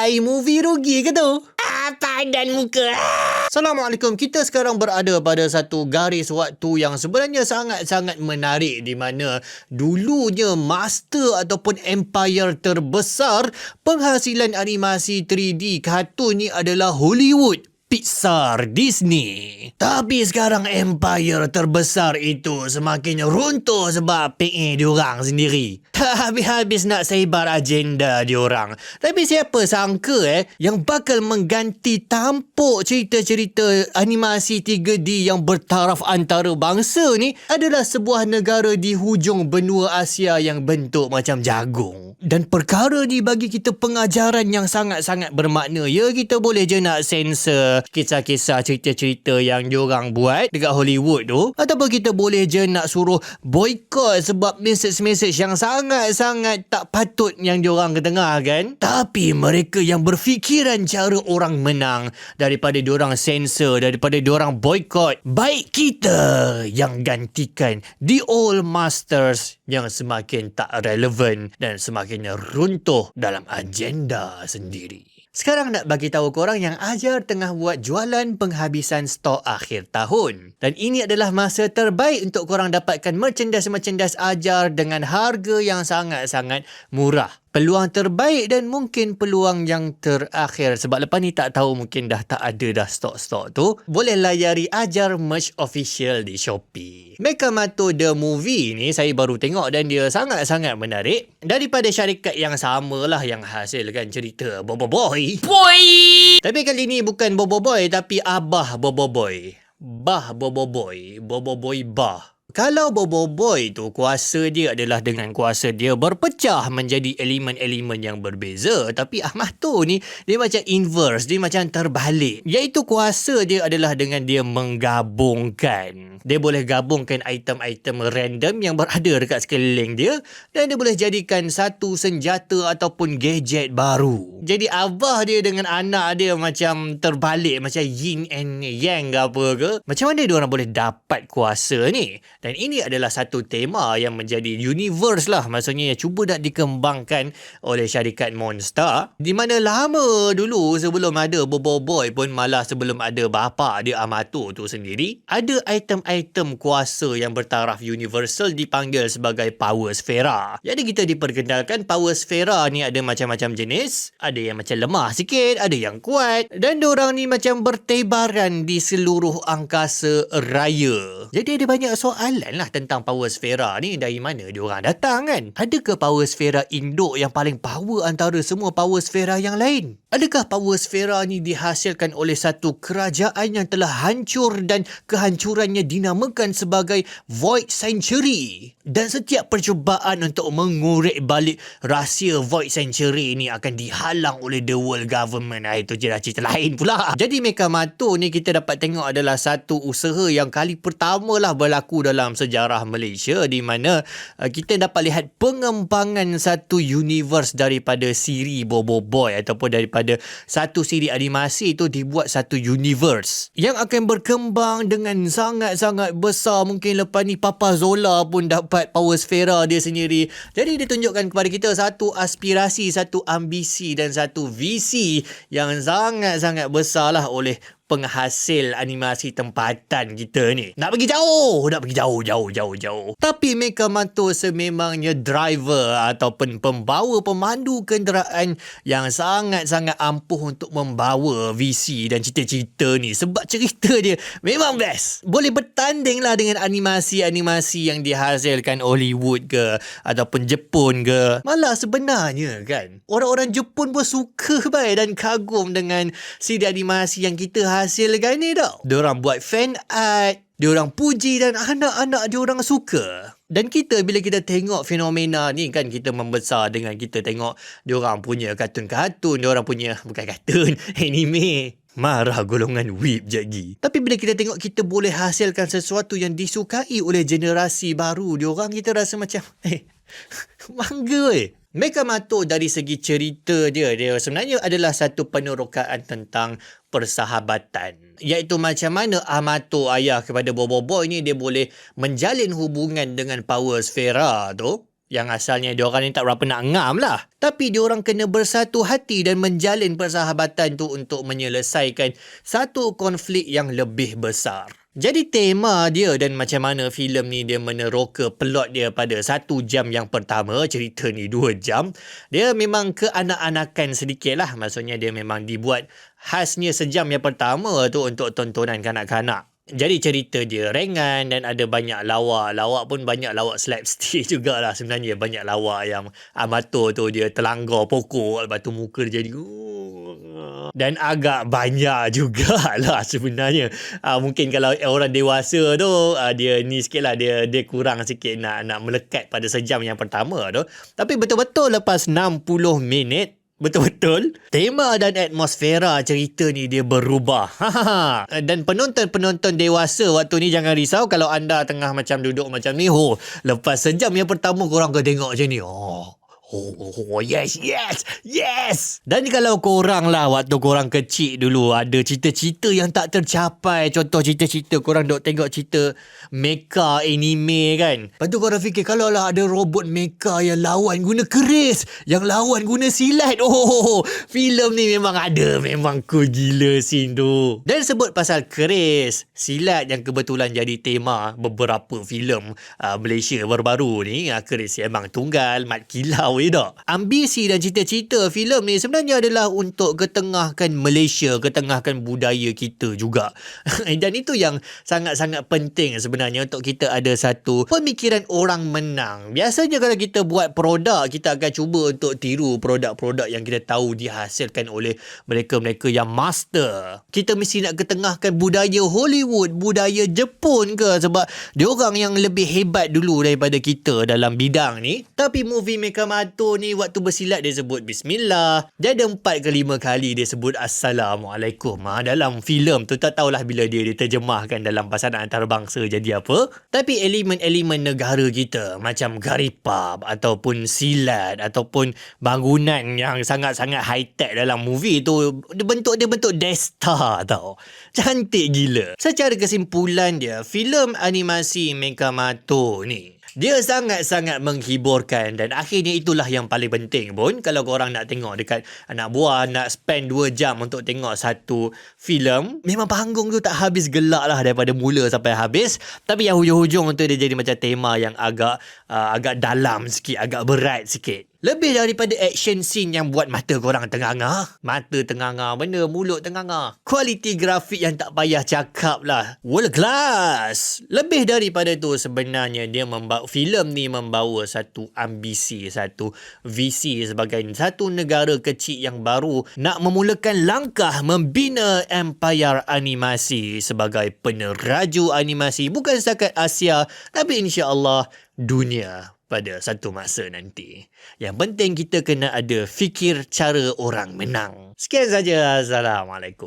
buy movie rugi ke tu? Padan muka. Assalamualaikum. Kita sekarang berada pada satu garis waktu yang sebenarnya sangat-sangat menarik, di mana dulunya master ataupun empire terbesar penghasilan animasi 3D kartun ni adalah Hollywood, Pixar, Disney. Tapi sekarang empire terbesar itu semakin runtuh sebab PA diorang sendiri. Tak habis-habis nak sebar agenda diorang. Tapi siapa sangka yang bakal mengganti tampuk cerita-cerita animasi 3D yang bertaraf antara bangsa ni adalah sebuah negara di hujung benua Asia yang bentuk macam jagung. Dan perkara ni bagi kita pengajaran yang sangat-sangat bermakna. Ya, kita boleh je nak sensor kisah-kisah cerita-cerita yang diorang buat dekat Hollywood tu, ataupun kita boleh je nak suruh boycott sebab message-message yang sangat-sangat tak patut yang diorang ketengahkan. Tapi mereka yang berfikiran cara orang menang daripada diorang sensor, daripada diorang boycott, baik kita yang gantikan the old masters yang semakin tak relevan dan semakin runtuh dalam agenda sendiri. Sekarang nak bagi tahu korang yang Ajar tengah buat jualan penghabisan stok akhir tahun. Dan ini adalah masa terbaik untuk korang dapatkan merchandise-merchandise Ajar dengan harga yang sangat-sangat murah. Peluang terbaik dan mungkin peluang yang terakhir, sebab lepas ni tak tahu mungkin dah tak ada dah stok-stok tu. Boleh layari Ajar Merch Official di Shopee. Mekamato The Movie ni saya baru tengok dan dia sangat-sangat menarik. Daripada syarikat yang samalah yang hasilkan cerita Bobo Boy. Tapi kali ni bukan Bobo Boy tapi Abah Bobo Boy. Bah Bobo Boy. Bobo Boy Bah. Kalau Bobo Boy tu kuasa dia adalah dengan kuasa dia berpecah menjadi elemen-elemen yang berbeza. Tapi Ahmad tu ni dia macam inverse, dia macam terbalik. Iaitu kuasa dia adalah dengan dia menggabungkan. Dia boleh gabungkan item-item random yang berada dekat sekeliling dia dan dia boleh jadikan satu senjata ataupun gadget baru. Jadi abah dia dengan anak dia macam terbalik, macam yin and yang ke apa ke. Macam mana dia orang boleh dapat kuasa ni? Dan ini adalah satu tema yang menjadi universe lah. Maksudnya cuba nak dikembangkan oleh syarikat Monster. Di mana lama dulu sebelum ada Bobo Boy pun, malah sebelum ada bapa dia Amato tu sendiri, ada item-item kuasa yang bertaraf universal dipanggil sebagai Power Sfera. Jadi kita diperkenalkan Power Sfera ni ada macam-macam jenis. Ada yang macam lemah sikit, ada yang kuat. Dan diorang ni macam bertebaran di seluruh angkasa raya. Jadi ada banyak soalan lah tentang Power Sfera ni. Dari mana diorang datang kan? Adakah Power Sfera induk yang paling power antara semua Power Sfera yang lain? Adakah Power Sfera ni dihasilkan oleh satu kerajaan yang telah hancur dan kehancurannya dinamakan sebagai Void Century? Dan setiap percubaan untuk mengurek balik rahsia Void Century ni akan dihalang oleh the world government. Itu je dah cerita lain pula. Jadi Mekamato ni kita dapat tengok adalah satu usaha yang kali pertama lah berlaku dalam sejarah Malaysia, di mana kita dapat lihat pengembangan satu universe daripada siri Bobo Boy ataupun daripada satu siri animasi itu dibuat satu universe yang akan berkembang dengan sangat-sangat besar. Mungkin lepas ni Papa Zola pun dapat Power Sfera dia sendiri. Jadi ditunjukkan kepada kita satu aspirasi, satu ambisi dan satu visi yang sangat-sangat besar lah oleh penghasil animasi tempatan kita ni. Nak pergi jauh. Tapi Mekamato sememangnya driver ataupun pembawa pemandu kenderaan yang sangat-sangat ampuh untuk membawa visi dan cita-cita ni. Sebab cerita dia memang best. Boleh bertanding lah dengan animasi-animasi yang dihasilkan Hollywood ke ataupun Jepun ke. Malah sebenarnya kan, orang-orang Jepun pun suka baik dan kagum dengan siri animasi yang kita hasilkan ni tau. Diorang buat fan art, diorang puji dan anak-anak diorang suka. Dan kita bila kita tengok fenomena ni kan, kita membesar dengan kita tengok diorang punya kartun-kartun, diorang punya, bukan kartun, anime. Marah golongan whip je lagi. Tapi bila kita tengok kita boleh hasilkan sesuatu yang disukai oleh generasi baru diorang, kita rasa macam mangga weh. Mekamato dari segi cerita dia sebenarnya adalah satu penerokaan tentang persahabatan. Iaitu macam mana Amato ayah kepada Bobo Boy ni dia boleh menjalin hubungan dengan Power Sfera tu. Yang asalnya diorang ni tak berapa nak ngam lah. Tapi diorang kena bersatu hati dan menjalin persahabatan tu untuk menyelesaikan satu konflik yang lebih besar. Jadi tema dia dan macam mana filem ni dia meneroka plot dia pada 1 jam yang pertama, cerita ni 2 jam. Dia memang keanak-anakan sedikit lah. Maksudnya dia memang dibuat khasnya sejam yang pertama tu untuk tontonan kanak-kanak. Jadi cerita dia ringan dan ada banyak lawak. Lawak pun banyak lawak slapstick jugalah sebenarnya. Banyak lawak yang amatur tu dia terlanggar pokok. Lepas tu muka dia jadi... Dan agak banyak jugalah sebenarnya. Mungkin kalau orang dewasa tu, dia ni sikit lah. Dia kurang sikit nak melekat pada sejam yang pertama tu. Tapi betul-betul lepas 60 minit, betul-betul tema dan atmosfera cerita ni dia berubah. Dan penonton-penonton dewasa waktu ni jangan risau kalau anda tengah macam duduk macam ni. Lepas sejam yang pertama korang akan tengok macam ni. Yes. Dan kalau korang lah waktu korang kecil dulu ada cita-cita yang tak tercapai. Contoh cita-cita korang duk tengok cerita mecha anime kan. Lepas tu korang fikir kalau lah ada robot mecha yang lawan guna keris, yang lawan guna silat. Filem ni memang ada. Memang cool gila scene tu. Dan sebut pasal keris, silat yang kebetulan jadi tema beberapa filem Malaysia baru-baru ni. Keris memang tunggal, mat kilau tak? Ambisi dan cita-cita filem ni sebenarnya adalah untuk ketengahkan Malaysia, ketengahkan budaya kita juga. Dan itu yang sangat-sangat penting sebenarnya untuk kita ada satu pemikiran orang menang. Biasanya kalau kita buat produk, kita akan cuba untuk tiru produk-produk yang kita tahu dihasilkan oleh mereka-mereka yang master. Kita mesti nak ketengahkan budaya Hollywood, budaya Jepun ke, sebab diorang yang lebih hebat dulu daripada kita dalam bidang ni. Tapi movie Mekamato ni waktu bersilat dia sebut Bismillah. Dia ada 4 ke 5 kali dia sebut Assalamualaikum. Dalam filem tu tak tahulah bila dia diterjemahkan dalam pasaran antarabangsa jadi apa. Tapi elemen-elemen negara kita macam garipap ataupun silat ataupun bangunan yang sangat-sangat high-tech dalam movie tu, dia bentuk Desta tau. Cantik gila. Secara kesimpulan dia, filem animasi Mekamato ni dia sangat-sangat menghiburkan dan akhirnya itulah yang paling penting pun. Kalau korang nak tengok dekat anak buah, nak spend 2 jam untuk tengok satu filem, memang panggung tu tak habis gelak lah daripada mula sampai habis. Tapi yang hujung-hujung tu dia jadi macam tema yang agak dalam sikit, agak berat sikit. Lebih daripada action scene yang buat mata korang tenganga. Mata tenganga, benda mulut tenganga. Kualiti grafik yang tak payah cakap lah. World class. Lebih daripada tu sebenarnya dia filem ni membawa satu ambisi, satu visi sebagai satu negara kecil yang baru nak memulakan langkah membina empayar animasi sebagai peneraju animasi. Bukan setakat Asia, tapi insya-Allah dunia pada satu masa nanti. Yang penting kita kena ada fikir cara orang menang. Sekian saja. Assalamualaikum.